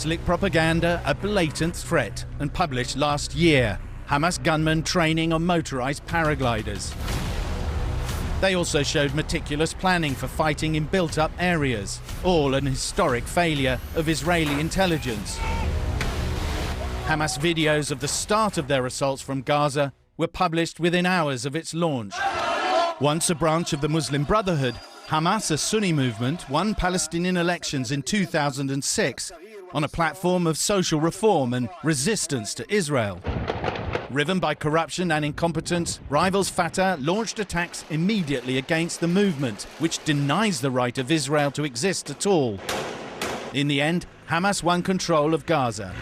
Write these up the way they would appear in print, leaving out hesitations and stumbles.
slick propaganda, a blatant threat, and published last year. Hamas gunmen training on motorized paragliders. They also showed meticulous planning for fighting in built-up areas, all an historic failure of Israeli intelligence. Hamas videos of the start of their assaults from Gaza were published within hours of its launch. Once a branch of the Muslim Brotherhood, Hamas, a Sunni movement, won Palestinian elections in 2006 on a platform of social reform and resistance to Israel. Riven by corruption and incompetence, rivals Fatah launched attacks immediately against the movement, which denies the right of Israel to exist at all. In the end, Hamas won control of Gaza,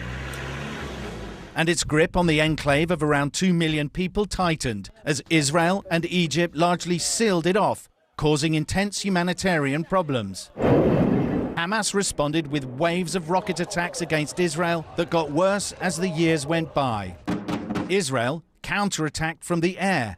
and its grip on the enclave of around 2 million people tightened as Israel and Egypt largely sealed it off, causing intense humanitarian problems. Hamas responded with waves of rocket attacks against Israel that got worse as the years went by. Israel counterattacked from the air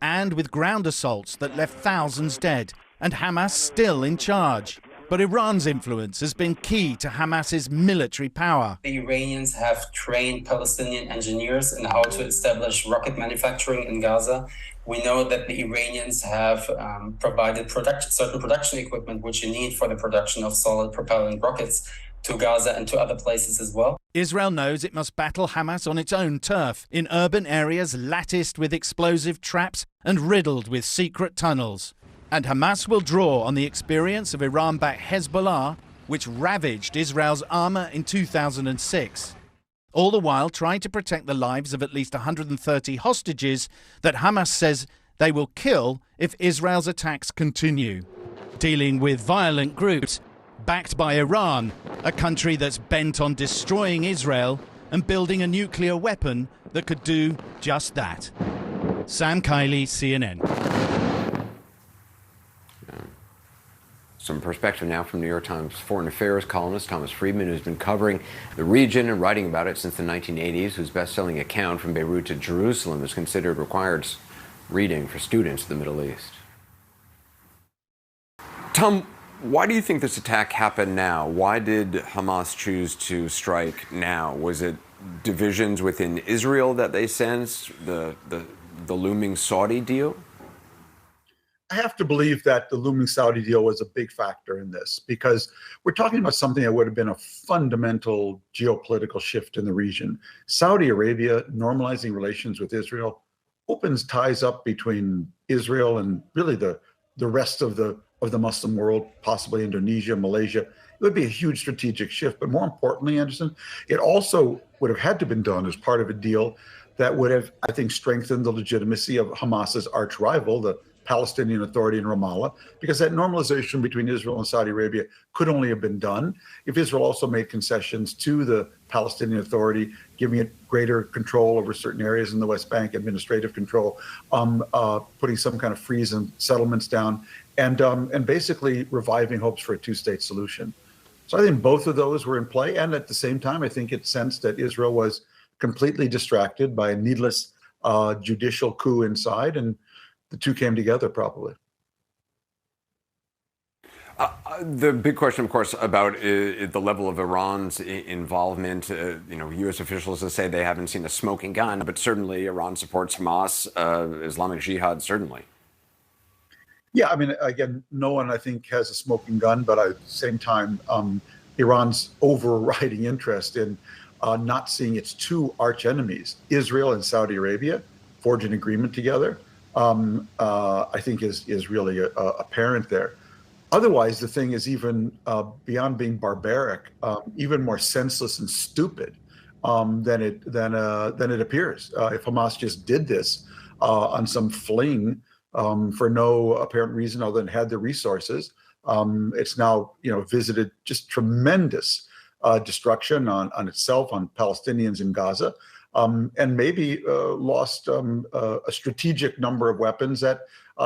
and with ground assaults that left thousands dead, and Hamas still in charge. But Iran's influence has been key to Hamas's military power. The Iranians have trained Palestinian engineers in how to establish rocket manufacturing in Gaza. We know that the Iranians have provided certain production equipment which you need for the production of solid propellant rockets to Gaza and to other places as well. Israel knows it must battle Hamas on its own turf, in urban areas latticed with explosive traps and riddled with secret tunnels. And Hamas will draw on the experience of Iran-backed Hezbollah, which ravaged Israel's armor in 2006. All the while trying to protect the lives of at least 130 hostages that Hamas says they will kill if Israel's attacks continue. Dealing with violent groups backed by Iran, a country that's bent on destroying Israel and building a nuclear weapon that could do just that. Sam Kiley, CNN. Some perspective now from New York Times foreign affairs columnist Thomas Friedman, who's been covering the region and writing about it since the 1980s, whose best-selling account From Beirut to Jerusalem is considered required reading for students of the Middle East. Tom, why do you think this attack happened now? Why did Hamas choose to strike now? Was it divisions within Israel that they sensed, the looming Saudi deal? I have to believe that the looming Saudi deal was a big factor in this, because we're talking about something that would have been a fundamental geopolitical shift in the region. Saudi Arabia normalizing relations with Israel opens ties up between Israel and really the rest of the Muslim world, possibly Indonesia, Malaysia. It would be a huge strategic shift. But more importantly, Anderson, it also would have had to been done as part of a deal that would have, I think, strengthened the legitimacy of Hamas's arch rival, the Palestinian Authority in Ramallah, because that normalization between Israel and Saudi Arabia could only have been done if Israel also made concessions to the Palestinian Authority, giving it greater control over certain areas in the West Bank, administrative control, putting some kind of freeze and settlements down, and basically reviving hopes for a two-state solution. So I think both of those were in play, and at the same time, I think it sensed that Israel was completely distracted by a needless judicial coup inside, and the two came together probably. The big question, of course, about the level of Iran's involvement. U.S. officials have said they haven't seen a smoking gun, but certainly Iran supports Hamas, Islamic Jihad, certainly. Yeah, I mean, again, no one, I think, has a smoking gun, but at the same time, Iran's overriding interest in not seeing its two arch enemies, Israel and Saudi Arabia, forge an agreement together, I think is really apparent there. Otherwise, the thing is even beyond being barbaric, even more senseless and stupid than it appears. If Hamas just did this on some fling for no apparent reason other than had the resources, it's now visited just tremendous destruction on itself, on Palestinians in Gaza. And maybe lost a strategic number of weapons that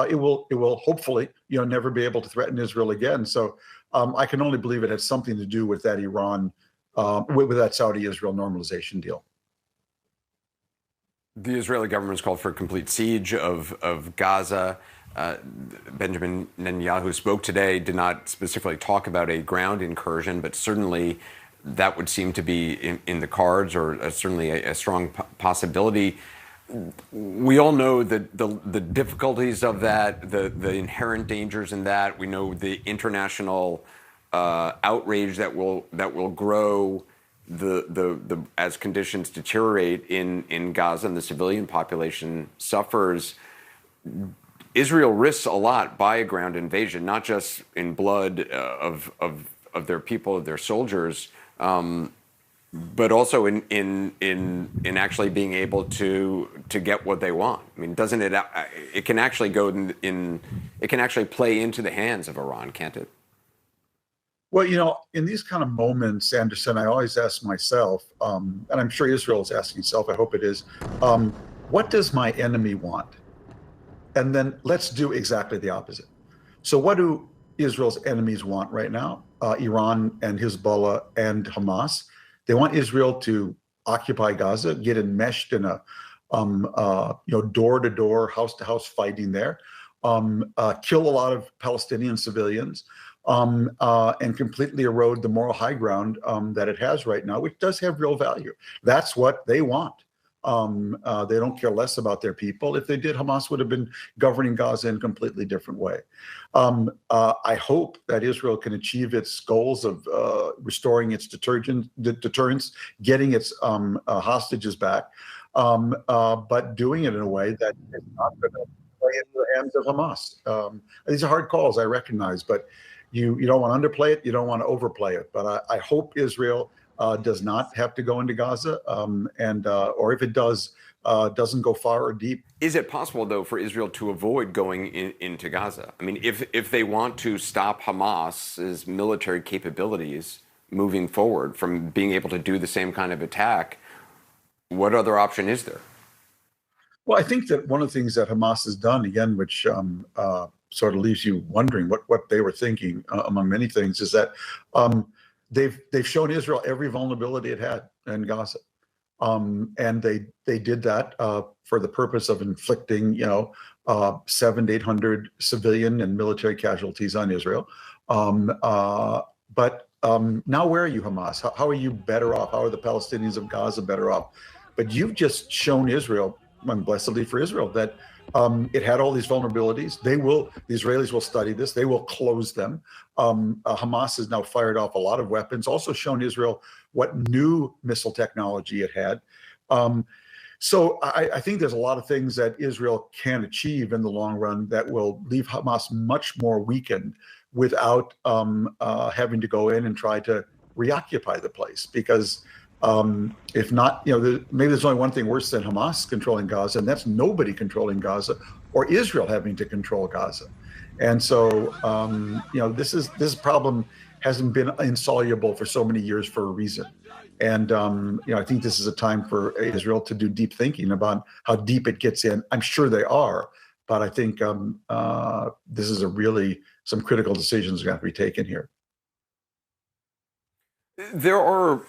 it will hopefully never be able to threaten Israel again. So I can only believe it had something to do with that with that Saudi-Israel normalization deal. The Israeli government's called for a complete siege of Gaza. Benjamin Netanyahu spoke today, did not specifically talk about a ground incursion, but certainly that would seem to be in the cards, or certainly a strong possibility. We all know the difficulties of that, the inherent dangers in that. We know the international outrage that will grow as conditions deteriorate in Gaza and the civilian population suffers. Israel risks a lot by a ground invasion, not just in blood of their people, of their soldiers, but also in actually being able to get what they want. I mean, doesn't it? It can actually go it can actually play into the hands of Iran, can't it? Well, in these kind of moments, Anderson, I always ask myself, and I'm sure Israel is asking itself, I hope it is, what does my enemy want? And then let's do exactly the opposite. So what do Israel's enemies want right now? Iran and Hezbollah and Hamas. They want Israel to occupy Gaza, get enmeshed in a door-to-door, house-to-house fighting there, kill a lot of Palestinian civilians, and completely erode the moral high ground that it has right now, which does have real value. That's what they want. They don't care less about their people. If they did, Hamas would have been governing Gaza in a completely different way. I hope that Israel can achieve its goals of restoring its deterrence, getting its hostages back, but doing it in a way that is not going to play into the hands of Hamas. These are hard calls, I recognize, but you don't want to underplay it, you don't want to overplay it. But I hope Israel does not have to go into Gaza, or if it does, doesn't go far or deep. Is it possible, though, for Israel to avoid going into Gaza? I mean, if they want to stop Hamas's military capabilities moving forward from being able to do the same kind of attack, what other option is there? Well, I think that one of the things that Hamas has done, again, which sort of leaves you wondering what they were thinking, among many things, is that they've shown Israel every vulnerability it had in Gaza, and they did that for the purpose of inflicting 700 to 800 civilian and military casualties on Israel. But now where are you, Hamas? How are you better off? How are the Palestinians of Gaza better off? But you've just shown Israel, and blessedly for Israel, that it had all these vulnerabilities. The Israelis will study this. They will close them. Hamas has now fired off a lot of weapons, also shown Israel what new missile technology it had. So I think there's a lot of things that Israel can achieve in the long run that will leave Hamas much more weakened without having to go in and try to reoccupy the place. Because if not, maybe there's only one thing worse than Hamas controlling Gaza, and that's nobody controlling Gaza or Israel having to control Gaza. And so, this problem hasn't been insoluble for so many years for a reason. And, I think this is a time for Israel to do deep thinking about how deep it gets in. I'm sure they are, but I think this is some critical decisions that have to be taken here. There are,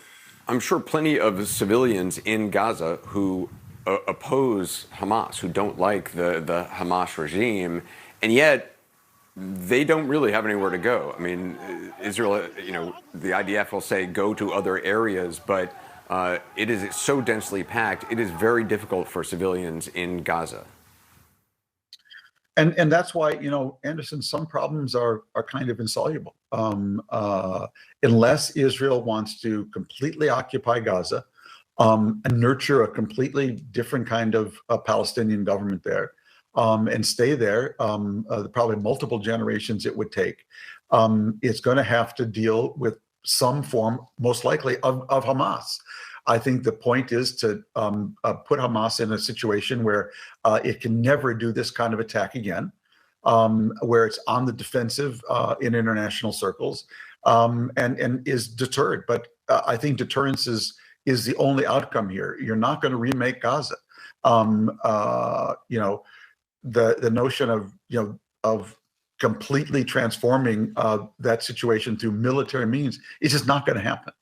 I'm sure, plenty of civilians in Gaza who oppose Hamas, who don't like the Hamas regime, and yet they don't really have anywhere to go. I mean, Israel, the IDF will say go to other areas, but it is so densely packed, it is very difficult for civilians in Gaza. And that's why, Anderson, some problems are kind of insoluble. Unless Israel wants to completely occupy Gaza and nurture a completely different kind of Palestinian government there, and stay there, probably multiple generations it would take, it's going to have to deal with some form, most likely, of Hamas. I think the point is to put Hamas in a situation where it can never do this kind of attack again, where it's on the defensive in international circles, and is deterred. But I think deterrence is the only outcome here. You're not going to remake Gaza. The notion of completely transforming that situation through military means is just not going to happen.